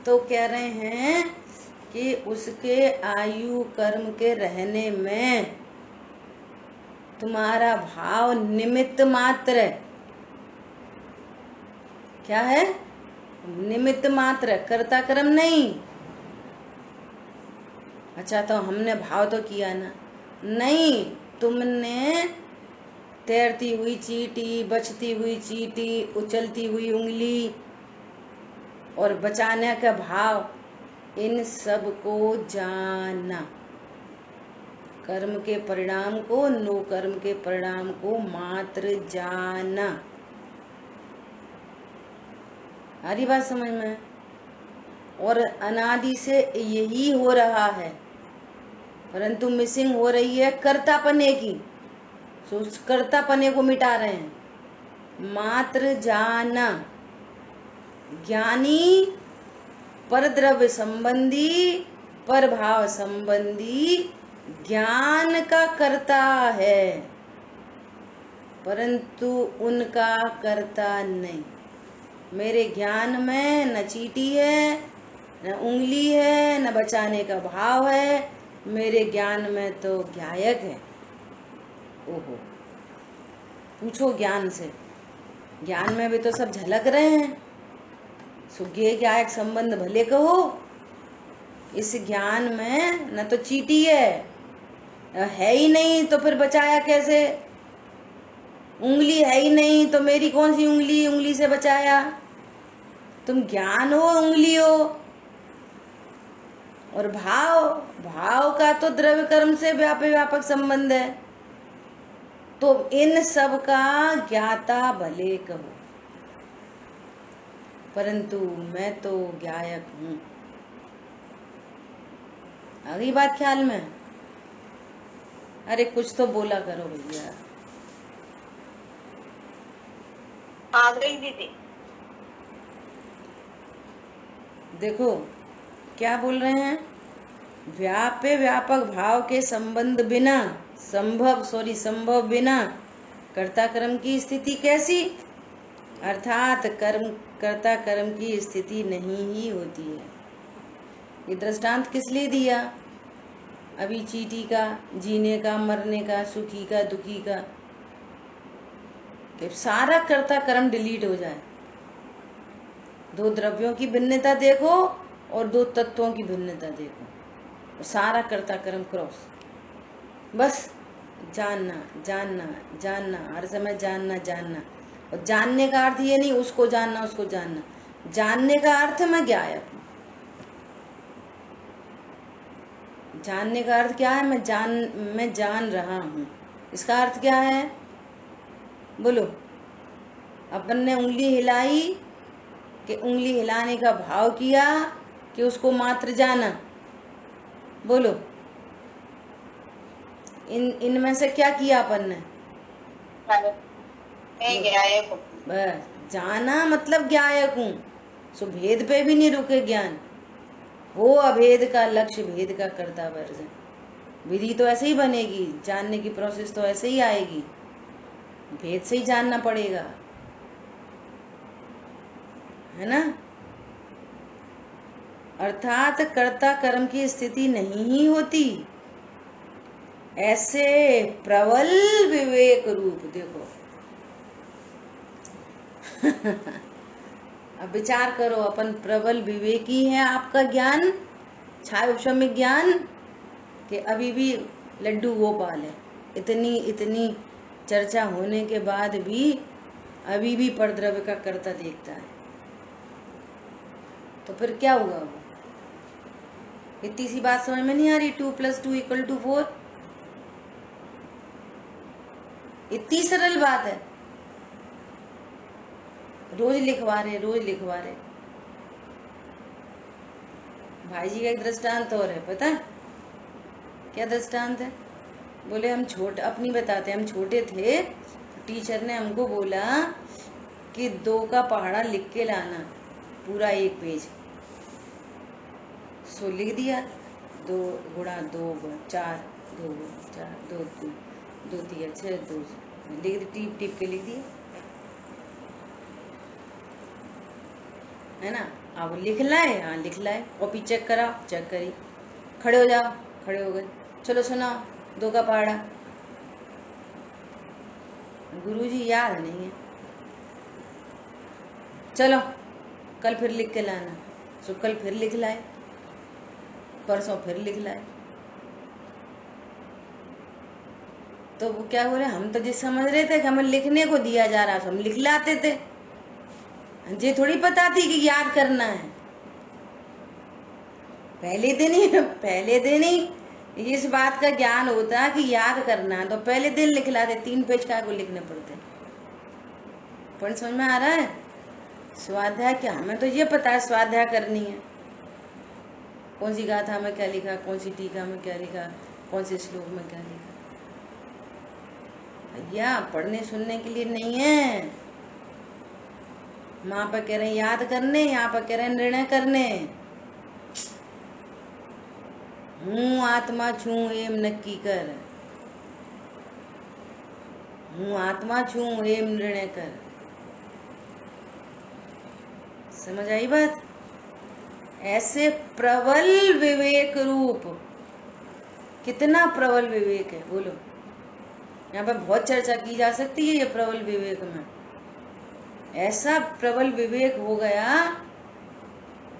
तो कह रहे हैं कि उसके आयु कर्म के रहने में तुम्हारा भाव निमित्त मात्र है। क्या है? निमित्त मात्र, कर्ता कर्म नहीं। अच्छा, तो हमने भाव तो किया ना? नहीं, तुमने तैरती हुई चींटी, बचती हुई चींटी, उछलती हुई उंगली, और बचाने का भाव, इन सब को जानना। कर्म के परिणाम को, नो कर्म के परिणाम को मात्र जानना। आ रही बात समझ में? और अनादि से यही हो रहा है, परंतु मिसिंग हो रही है कर्तापने की। सो उस कर्तापने को मिटा रहे हैं। मात्र जानना। ज्ञानी परद्रव्य संबंधी, परभाव संबंधी ज्ञान का कर्ता है, परंतु उनका कर्ता नहीं। मेरे ज्ञान में न चींटी है, न उंगली है, न बचाने का भाव है। मेरे ज्ञान में तो ज्ञायक है। ओहो, पूछो ज्ञान से। ज्ञान में भी तो सब झलक रहे हैं। सुज्ञेय ज्ञायक संबंध भले कहो, इस ज्ञान में न तो चींटी है ही नहीं, तो फिर बचाया कैसे? उंगली है ही नहीं, तो मेरी कौन सी उंगली, उंगली से बचाया? तुम ज्ञान हो, उंगली हो। और भाव का तो द्रव्य कर्म से व्यापक संबंध है। तो इन सब का ज्ञाता भले कहो, परंतु मैं तो ज्ञायक हूं। आ गई बात ख्याल में? अरे कुछ तो बोला करो भैया। आ गई दीदी। देखो क्या बोल रहे हैं, व्यापक भाव के संबंध बिना, संभव बिना कर्ता कर्म की स्थिति कैसी? अर्थात कर्ता कर्म की स्थिति नहीं ही होती है। ये दृष्टांत किस लिए दिया? अभी चींटी का, जीने का, मरने का, सुखी का, दुखी का, कि सारा कर्ता कर्म डिलीट हो जाए। दो द्रव्यों की भिन्नता देखो और दो तत्वों की भिन्नता देखो, और सारा कर्ता कर्म क्रॉस। बस जानना जानना जानना, हर समय जानना जानना। और जानने का अर्थ ये नहीं उसको जानना उसको जानना। जानने का अर्थ मैं ज्ञायक हूँ। जानने का अर्थ क्या है? मैं जान रहा हूँ। इसका अर्थ क्या है? बोलो। अपन ने उंगली हिलाई कि उंगली हिलाने का भाव किया कि उसको मात्र जाना? बोलो। इनमें से क्या किया अपन ने? मैं ज्ञायक हूँ। बस जाना मतलब ज्ञायक हूँ। सो भेद पे भी नहीं रुके ज्ञान। हो अभेद का लक्ष्य, भेद का कर्ता वर्जन। विधि तो ऐसे ही बनेगी, जानने की प्रोसेस तो ऐसे ही आएगी। भेद से ही जानना पड़ेगा, है ना? अर्थात कर्ता कर्म की स्थिति नहीं ही होती। ऐसे प्रबल विवेक रूप देखो। अब विचार करो, अपन प्रबल विवेकी है। आपका ज्ञान छाया उपशमिक ज्ञान कि अभी भी लड्डू गोपाल है। इतनी चर्चा होने के बाद भी अभी भी परद्रव्य का कर्ता देखता है। तो फिर क्या हुआ? वो इतनी सी बात समझ में नहीं आ रही? 2 + 2 = 4। इतनी सरल बात है। रोज लिखवा रहे। भाई जी का एक दृष्टांत और है, पता है क्या दृष्टांत है? बोले हम छोटे, अपनी बताते हैं, हम छोटे थे, टीचर ने हमको बोला कि 2 का पहाड़ा लिख के लाना, पूरा 1 पेज। सो लिख दिया। 2 × 2 = 4, 2 × 4, 2 × 2 = 6, 2 लिख, टीप के लिख दिया, है ना? अब लिख लाए, हाँ लिख लाए। कॉपी चेक करा, चेक करी। खड़े हो जाओ, खड़े हो गए। चलो सुनाओ 2 का पहाड़ा। गुरुजी याद नहीं है। चलो कल फिर लिख के लाना। सो कल फिर लिख लाए, परसों फिर लिख लाए। तो वो क्या बोले, हम तो जिस समझ रहे थे कि हमें लिखने को दिया जा रहा था, हम लिख लाते थे। ये थोड़ी पता थी कि याद करना है। पहले दिन ही इस बात का ज्ञान होता है कि याद करना है, तो पहले दिन लिख लाते, 3 पेज का को लिखने पड़ते। पॉइंट समझ में आ रहा है? स्वाध्याय क्या, हमें तो ये पता है स्वाध्याय करनी है, कौन सी गाथा में क्या लिखा, कौन सी टीका में क्या लिखा, कौन से श्लोक में क्या लिखा। भैया पढ़ने सुनने के लिए नहीं है। वहां पर कह रहे हैं याद करने, यहाँ पर कह रहे हैं निर्णय करने। हूँ आत्मा छू एम नक्की कर, हूँ आत्मा छू एम निर्णय कर। समझ आई बात? ऐसे प्रबल विवेक रूप, कितना प्रबल विवेक है बोलो। यहाँ पर बहुत चर्चा की जा सकती है ये प्रबल विवेक में। ऐसा प्रबल विवेक हो गया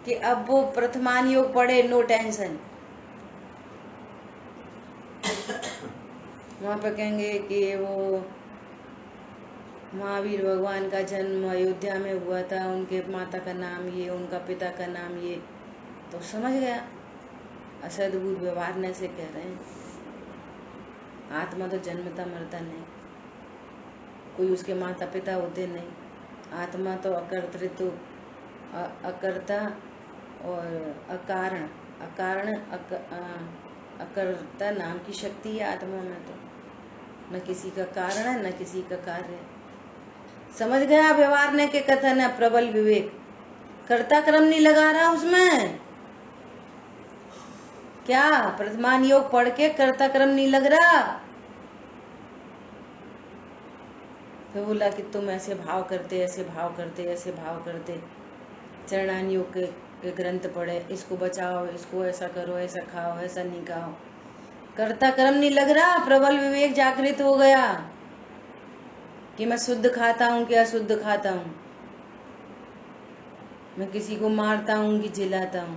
कि अब वो प्रथमान योग पढ़े, नो टेंशन। वहां पर कहेंगे कि वो महावीर भगवान का जन्म अयोध्या में हुआ था, उनके माता का नाम ये, उनका पिता का नाम ये, तो समझ गया असद्भुत व्यवहार ने से कह रहे हैं। आत्मा तो जन्मता मरता नहीं, कोई उसके माता पिता होते नहीं। आत्मा तो अकर्तृत्व, अकर्ता और अकारण, अकर्ता नाम की शक्ति है आत्मा में। तो न किसी का कारण है न किसी का कार्य है। समझ गया व्यवहार ने के कथन है प्रबल विवेक। कर्ता क्रम नहीं लगा रहा उसमें, क्या प्रथमान योग पढ़ के कर्ता क्रम नहीं लग रहा। फिर बोला कि तुम ऐसे भाव करते, ऐसे भाव करते, ऐसे भाव करते। चरणान योग के ग्रंथ पढ़े, इसको बचाओ, इसको ऐसा करो, ऐसा खाओ, ऐसा नहीं खाओ। कर्ता क्रम नहीं लग रहा। प्रबल विवेक जागृत हो गया कि मैं शुद्ध खाता हूं कि अशुद्ध खाता हूं, मैं किसी को मारता हूं कि जिलाता हूं।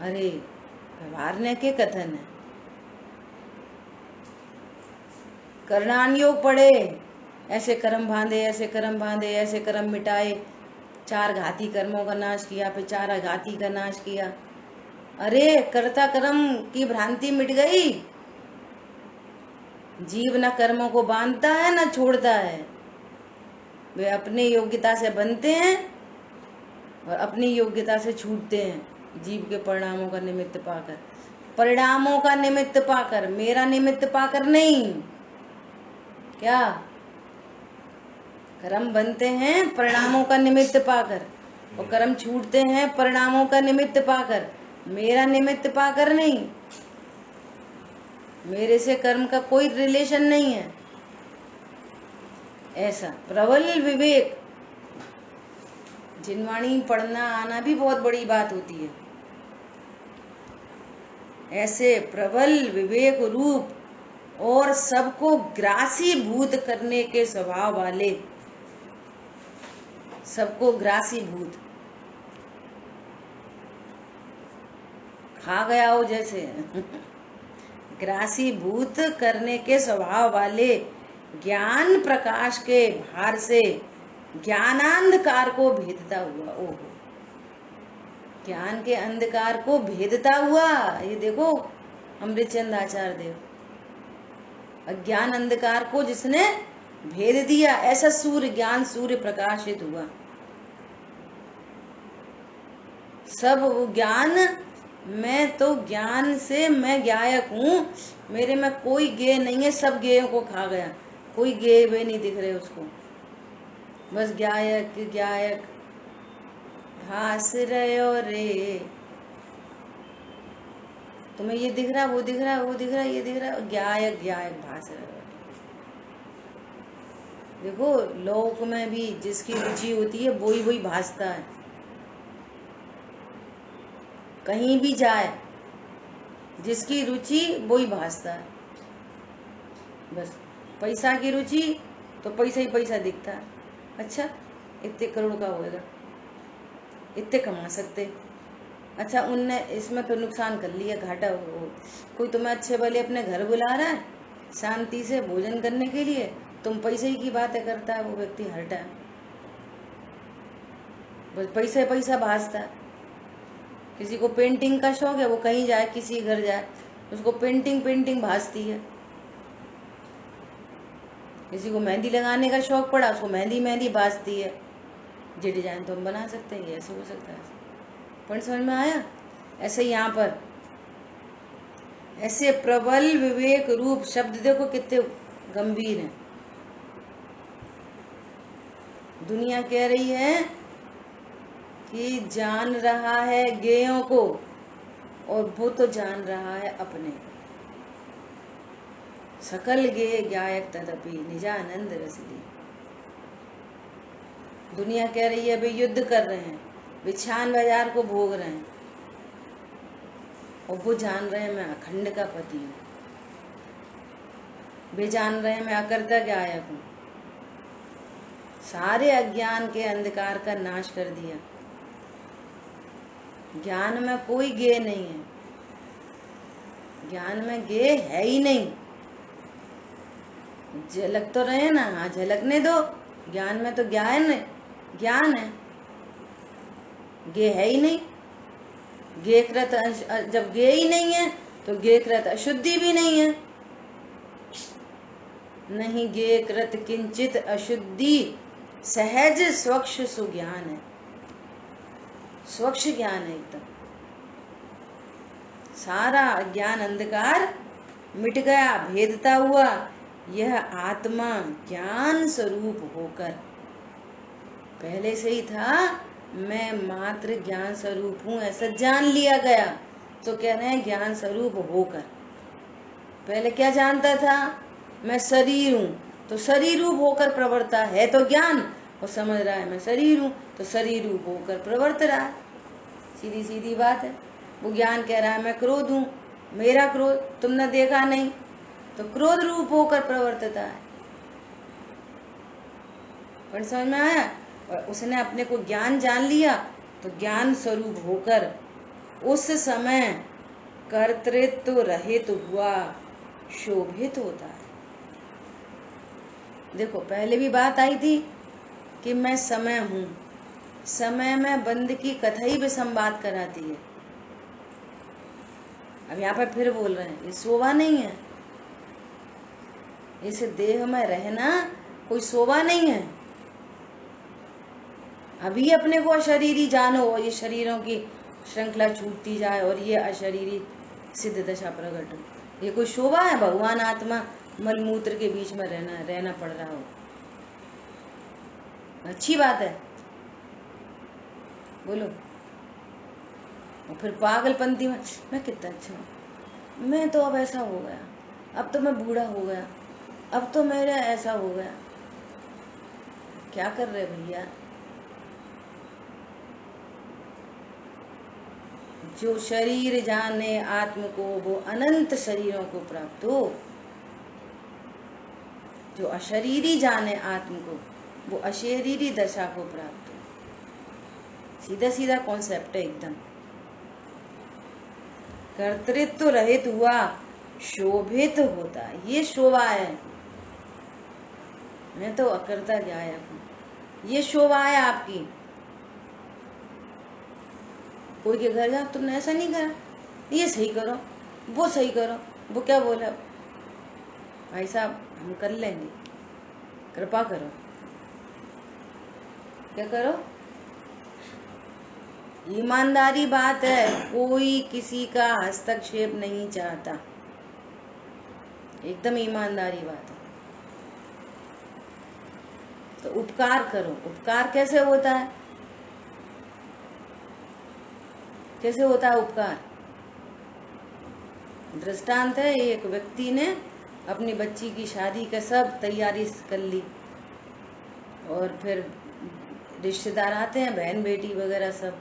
अरे व्यवहार ने के कथन है। कर्णान योग पढ़े, ऐसे कर्म बांधे, ऐसे कर्म बांधे, ऐसे कर्म मिटाए, 4 घाती कर्मों का नाश किया, फिर 4 आघाती का नाश किया। अरे कर्ता कर्म की भ्रांति मिट गई। जीव न कर्मों को बांधता है न छोड़ता है, वे अपने योग्यता से बनते हैं और अपनी योग्यता से छूटते हैं। जीव के परिणामों का निमित्त पाकर, परिणामों का निमित्त पाकर, मेरा निमित्त पाकर नहीं। क्या कर्म बनते हैं परिणामों का निमित्त पाकर, और कर्म छूटते हैं परिणामों का निमित्त पाकर, मेरा निमित्त पाकर नहीं। मेरे से कर्म का कोई रिलेशन नहीं है। ऐसा प्रबल विवेक, जिनवाणी पढ़ना आना भी बहुत बड़ी बात होती है। ऐसे प्रबल विवेक रूप और सबको ग्रासीभूत करने के स्वभाव वाले, सबको ग्रासीभूत, खा गया हो जैसे ग्रासीभूत करने के स्वभाव वाले ज्ञान प्रकाश के भार से ज्ञानांधकार को भेदता हुआ। ओहो, ज्ञान के अंधकार को भेदता हुआ। ये देखो अमृतचंद आचार्य देव, अज्ञान अंधकार को जिसने भेद दिया, ऐसा सूर्य ज्ञान सूर्य प्रकाशित हुआ। सब ज्ञान, मैं तो ज्ञान से मैं ज्ञायक हूँ, मेरे में कोई ज्ञेय नहीं है, सब ज्ञेयों को खा गया, कोई ज्ञेय वे नहीं दिख रहे उसको, बस ज्ञायक ज्ञायक भास रहे हो रे। तुम्हें ये दिख रहा, वो दिख रहा, वो दिख रहा, ये दिख रहा, ज्ञायक ज्ञायक भास रहे हो। देखो लोक में भी जिसकी रुचि होती है वही वही भासता है। कहीं भी जाए जिसकी रुचि वही भासता है। बस पैसा की रुचि तो पैसा ही पैसा दिखता है। अच्छा इतने करोड़ का होएगा, इतने कमा सकते, अच्छा उनने इसमें तो नुकसान कर लिया, घाटा हो। कोई तुम्हें अच्छे भले अपने घर बुला रहा है शांति से भोजन करने के लिए, तुम पैसे ही की बातें करता है वो व्यक्ति हर टाइम, बस पैसा पैसा भासता है। किसी को पेंटिंग का शौक है, वो कहीं जाए, किसी घर जाए, उसको पेंटिंग भासती है। किसी को मेहंदी लगाने का शौक पड़ा, उसको मेहंदी भासती है। ये डिजाइन तो हम बना सकते हैं, ये ऐसे हो सकता है। पॉइंट समझ में आया? ऐसे यहाँ पर ऐसे प्रबल विवेक रूप शब्द देखो कितने गंभीर हैं। दुनिया कह रही है कि जान रहा है ज्ञेयों को, और वो तो जान रहा है अपने। सकल गे ज्ञायक तदपि निजानंद रसली। दुनिया कह रही है वे युद्ध कर रहे हैं, वे छान बाजार को भोग रहे हैं, और वो जान रहे हैं मैं अखंड का पति हूँ। वे जान रहे हैं मैं अकर्ता ज्ञायक हूँ। सारे अज्ञान के अंधकार का नाश कर दिया। ज्ञान में कोई गे नहीं है, ज्ञान में गे है ही नहीं। झलक तो रहे ना, हाँ झलकने दो। ज्ञान में तो ज्ञान है, गे है ही नहीं। गे कृत जब गे ही नहीं है तो गे कृत अशुद्धि भी नहीं है। नहीं गे कृत किंचित अशुद्धि, सहज स्वच्छ सुज्ञान है। स्वच्छ ज्ञान है एकदम। सारा अज्ञान अंधकार मिट गया, भेदता हुआ यह आत्मा ज्ञान स्वरूप होकर। पहले से ही था मैं मात्र ज्ञान स्वरूप हूँ, ऐसा जान लिया गया। तो कह रहे हैं ज्ञान स्वरूप होकर। पहले क्या जानता था? मैं शरीर हूँ, तो शरीर रूप होकर प्रवर्ता है तो ज्ञान, और समझ रहा है मैं शरीर हूँ तो शरीर रूप होकर प्रवर्त रहा है। सीधी सीधी बात है। वो ज्ञान कह रहा है मैं क्रोध हूँ, मेरा क्रोध तुमने देखा नहीं, तो क्रोध रूप होकर प्रवर्तता है। पर समझ में आया? और उसने अपने को ज्ञान जान लिया तो ज्ञान स्वरूप होकर उस समय कर्तृत्व रहित हुआ, शोभित होता है। देखो पहले भी बात आई थी कि मैं समय हूँ। समय में बंद की कथा ही विसंवाद कराती है। अब यहाँ पर फिर बोल रहे हैं ये शोभा नहीं है। इस देह में रहना कोई शोभा नहीं है। अभी अपने को अशरीरी जानो, और ये शरीरों की श्रृंखला छूटती जाए और ये अशरीरी सिद्ध दशा प्रकट हो। ये कोई शोभा है? भगवान आत्मा मलमूत्र के बीच में रहना पड़ रहा हो, अच्छी बात है? बोलो। और फिर पागलपंती में मैं कितना अच्छा हूँ, मैं तो अब ऐसा हो गया, अब तो मैं बूढ़ा हो गया, अब तो मेरा ऐसा हो गया। क्या कर रहे भैया? जो शरीर जाने आत्म को वो अनंत शरीरों को प्राप्त हो। जो अशरीरी जाने आत्म को वो अशरीरी दशा को प्राप्त हो। सीधा सीधा कॉन्सेप्ट है एकदम। कर्तृत्व रहित हुआ, शोभित होता है। ये शोभा है। मैं तो अकर्ता ज्ञायक हूँ, ये शोभा है आपकी। कोई के घर जाओ, तुमने ऐसा नहीं करा, ये सही करो, वो सही करो। वो क्या बोला? भाई साहब हम कर लेंगे, कृपा करो। क्या करो? ईमानदारी बात है, कोई किसी का हस्तक्षेप नहीं चाहता। एकदम ईमानदारी बात है। तो उपकार करो। उपकार कैसे होता है? कैसे होता है उपकार? दृष्टांत है, एक व्यक्ति ने अपनी बच्ची की शादी का सब तैयारी कर ली, और फिर रिश्तेदार आते हैं, बहन बेटी वगैरह सब।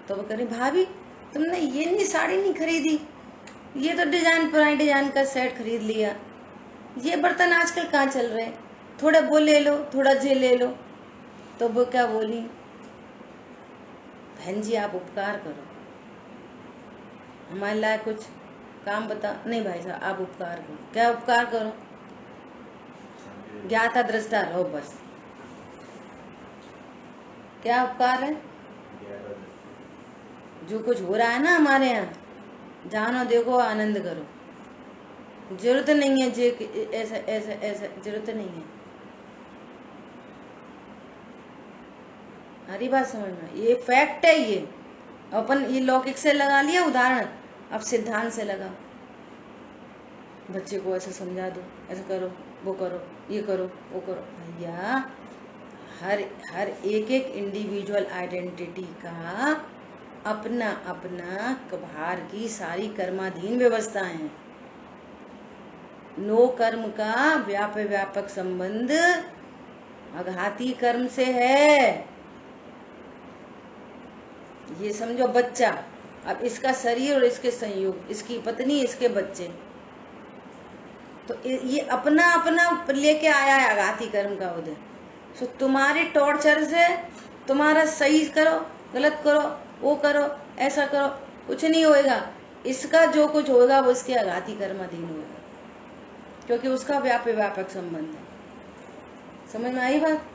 तो वो कह रही भाभी तुमने ये नहीं साड़ी नहीं खरीदी, ये तो डिजाइन पुरानी डिजाइन का सेट खरीद लिया, ये बर्तन आजकल कहाँ चल रहे, थोड़ा वो ले लो, थोड़ा जे ले लो। तो वो क्या बोली? बहन जी आप उपकार करो, हमारे लायक कुछ काम बता। नहीं भाई साहब आप उपकार करो। क्या उपकार करो? ज्ञाता दृष्टा रहो बस। क्या उपकार है? जो कुछ हो रहा है ना हमारे यहाँ, जानो देखो आनंद करो। जरूरत नहीं है जे ऐसा ऐसा ऐसा, जरूरत नहीं है। हरी बात समझ में, ये फैक्ट है। ये अपन ये लौकिक से लगा लिया उदाहरण, अब सिद्धांत से लगा। बच्चे को ऐसे समझा दो, ऐसा करो, वो करो, ये करो, वो करो। भैया हर हर एक एक इंडिविजुअल आइडेंटिटी का अपना अपना बाहर की सारी कर्माधीन व्यवस्थाएं हैं। नो कर्म का व्यापक संबंध आघाती कर्म से है। ये समझो बच्चा, अब इसका शरीर और इसके संयोग, इसकी पत्नी, इसके बच्चे, तो ये अपना अपना लेके आया है आघाती कर्म का उदय। सो तुम्हारे टॉर्चर से तुम्हारा सही करो, गलत करो, वो करो, ऐसा करो, कुछ नहीं होएगा। इसका जो कुछ होगा वो इसके आघाती कर्माधीन होगा, क्योंकि उसका व्यापक संबंध है। समझ में आई बात?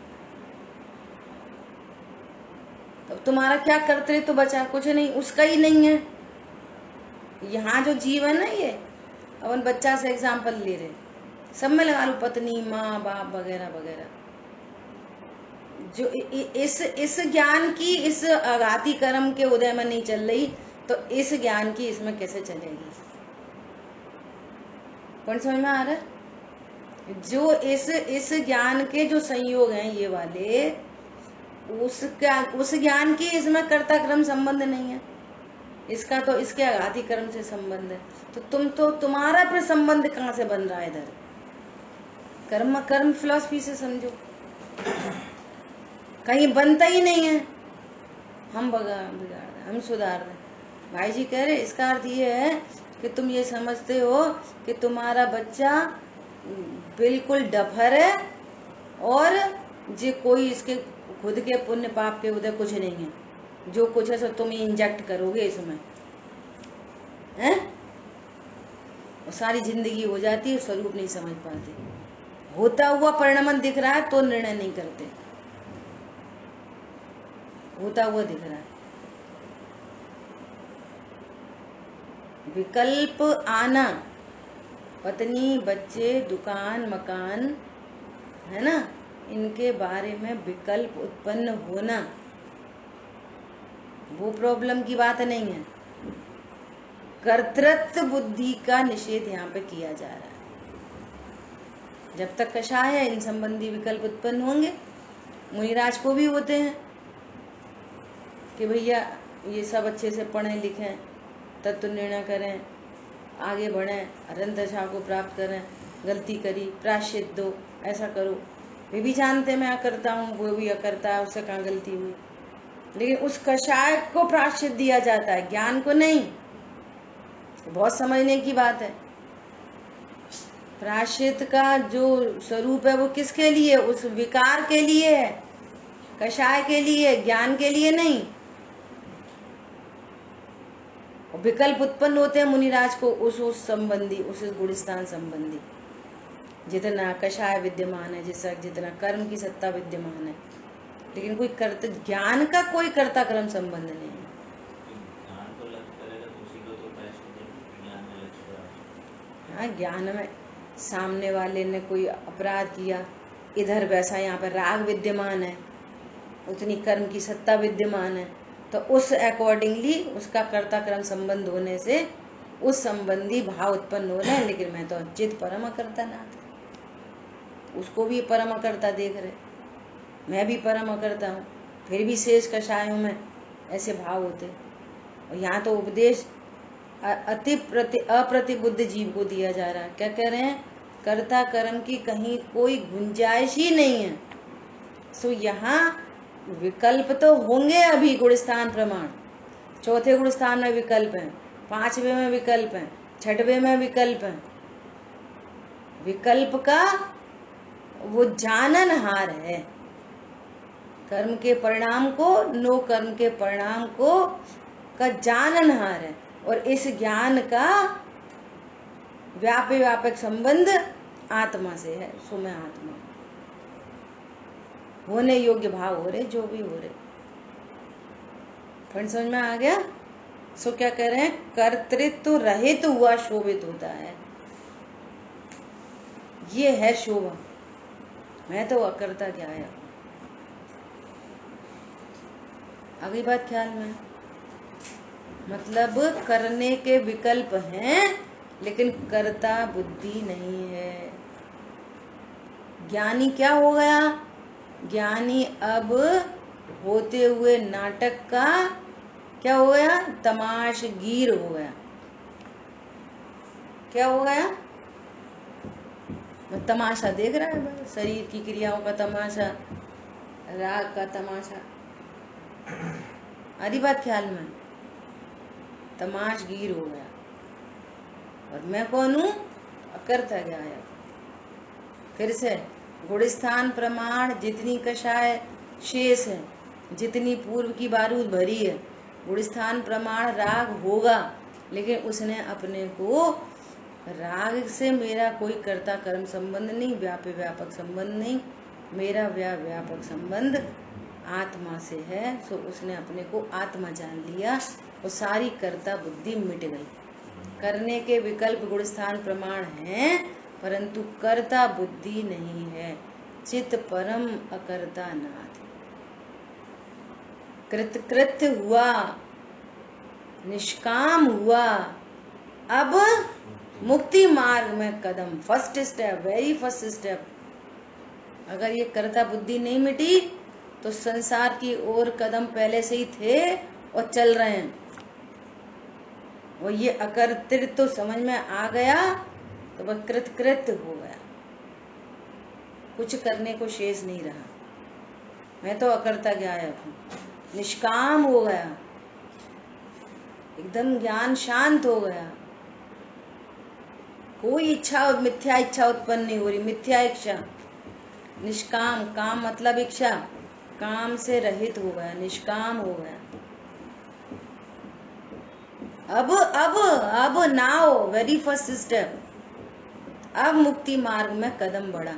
अब तुम्हारा क्या कर्तव्य तो बचा, कुछ नहीं, उसका ही नहीं है। यहाँ जो जीव है ना, ये अपन बच्चा से एग्जाम्पल ले रहे, सब में लगा लो, पत्नी, माँ बाप वगैरह वगैरह, जो इस ज्ञान की इस आघाती कर्म के उदय में नहीं चल रही, तो इस ज्ञान की इसमें कैसे चलेगी? कौन समझ में आ रहा है? जो इस ज्ञान के जो संयोग हैं ये वाले, उस ज्ञान की इसमें कर्ता क्रम संबंध नहीं है। इसका तो इसके आघाती कर्म से संबंध है। तो तुम्हारा फिर संबंध कहाँ से बन रहा है? इधर कर्म फिलॉसफी से समझो, कहीं बनता ही नहीं है। हम बिगाड़, हम सुधार रहे। भाई जी कह रहे इसका अर्थ ये है कि तुम ये समझते हो कि तुम्हारा बच्चा बिल्कुल डफर है और जो कोई इसके खुद के पुण्य पाप के उधर कुछ नहीं है, जो कुछ है सो तुम इंजेक्ट करोगे इसमें, हैं? और सारी जिंदगी हो जाती है, स्वरूप नहीं समझ पाते। होता हुआ परिणाम दिख रहा है तो निर्णय नहीं करते, होता हुआ दिख रहा है। विकल्प आना, पत्नी, बच्चे, दुकान, मकान, है ना, इनके बारे में विकल्प उत्पन्न होना, वो प्रॉब्लम की बात नहीं है। कर्तृत्व बुद्धि का निषेध यहाँ पे किया जा रहा है। जब तक कषाय है, इन संबंधी विकल्प उत्पन्न होंगे। मुनिराज को भी होते हैं कि भैया ये सब अच्छे से पढ़ें लिखें, तत्व निर्णय करें, आगे बढ़ें, अनंत दशा को प्राप्त करें, गलती करी प्रायश्चित दो, ऐसा करो। वे भी जानते मैं अकर्ता हूँ, वो भी अकर्ता है, उससे कहाँ गलती हुई। लेकिन उस कषाय को प्रायश्चित दिया जाता है, ज्ञान को नहीं। बहुत समझने की बात है। प्रायश्चित का जो स्वरूप है वो किसके लिए? उस विकार के लिए है, कषाय के लिए, ज्ञान के लिए नहीं। विकल्प उत्पन्न होते हैं मुनिराज को उस संबंधी, उस गुणस्थान संबंधी। जितना कषाय विद्यमान है, जितना कर्म की सत्ता विद्यमान है, लेकिन कोई ज्ञान का कोई कर्ता क्रम संबंध नहीं है। हाँ, ज्ञान में सामने वाले ने कोई अपराध किया, इधर वैसा यहाँ पर राग विद्यमान है, उतनी कर्म की सत्ता विद्यमान है, तो उस अकॉर्डिंगली उसका कर्ता क्रम संबंध होने से उस संबंधी भाव उत्पन्न हो रहे हैं। लेकिन मैं तो चित परम करता नाथ, उसको भी परम करता देख रहे, मैं भी परम करता हूँ, फिर भी शेष कषायों में ऐसे भाव होते। और यहाँ तो उपदेश अप्रतिबुद्ध जीव को दिया जा रहा है। क्या कह रहे हैं? कर्ता कर्म की कहीं कोई गुंजाइश ही नहीं है। सो यहाँ विकल्प तो होंगे, अभी गुणस्थान प्रमाण, चौथे गुणस्थान में विकल्प है, पांचवे में विकल्प है, छठवे में विकल्प है। विकल्प का वो जाननहार है, कर्म के परिणाम को, नो कर्म के परिणाम को का जाननहार है। और इस ज्ञान का व्यापक संबंध आत्मा से है। सो मैं आत्मा, होने योग्य भाव हो रहे, जो भी हो रहे। समझ में आ गया? सो क्या कह रहे हैं, कर्तृत्व रहित हुआ शोभित होता है। ये है शोभा। मैं तो अकर्ता क्या है। अगली बात ख्याल में, मतलब करने के विकल्प हैं लेकिन कर्ता बुद्धि नहीं है। ज्ञानी क्या हो गया, ज्ञानी अब होते हुए नाटक का क्या हो गया, तमाशगीर हो गया। क्या हो गया, तमाशा देख रहा है बस, शरीर की क्रियाओं का तमाशा, राग का तमाशा। आदि बात ख्याल में, तमाशगीर हो गया। और मैं कौन हूं, अकर्ता गायक। फिर से गुणस्थान प्रमाण जितनी कषाय शेष है, जितनी पूर्व की बारूद भरी है, गुणस्थान प्रमाण राग होगा, लेकिन उसने अपने को राग से मेरा कोई कर्ता कर्म संबंध नहीं, व्यापक संबंध नहीं, मेरा व्यापक संबंध आत्मा से है। सो उसने अपने को आत्मा जान लिया और सारी कर्ता बुद्धि मिट गई। करने के विकल्प गुणस्थान प्रमाण हैं परंतु कर्ता बुद्धि नहीं है। चित परम अकर्ता नाथ। कृतकृत्य हुआ, निष्काम हुआ, अब मुक्ति मार्ग में कदम, first step, very first step. अगर ये कर्ता बुद्धि नहीं मिटी तो संसार की ओर कदम पहले से ही थे और चल रहे हैं। और ये अकर्तृत्व तो समझ में आ गया तो वह कृतकृत्य हो गया, कुछ करने को शेष नहीं रहा। मैं तो अकर्ता गायक हूँ, निष्काम हो गया, एकदम ज्ञान शांत हो गया, कोई इच्छा, मिथ्या इच्छा उत्पन्न नहीं हो रही, मिथ्या इच्छा। निष्काम, काम मतलब इच्छा, काम से रहित हो गया, निष्काम हो गया। अब नाउ वेरी फर्स्ट स्टेप, अब मुक्ति मार्ग में कदम बढ़ा,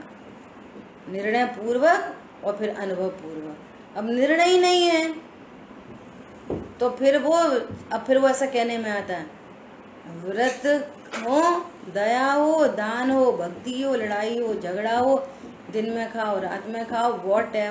निर्णय पूर्वक और फिर अनुभव पूर्वक। अब निर्णय ही नहीं है तो फिर वो ऐसा कहने में आता है, व्रत हो, दया हो, दान हो, भक्ति हो, लड़ाई हो, झगड़ा हो, दिन में खाओ रात में खाओ, वॉट एवर।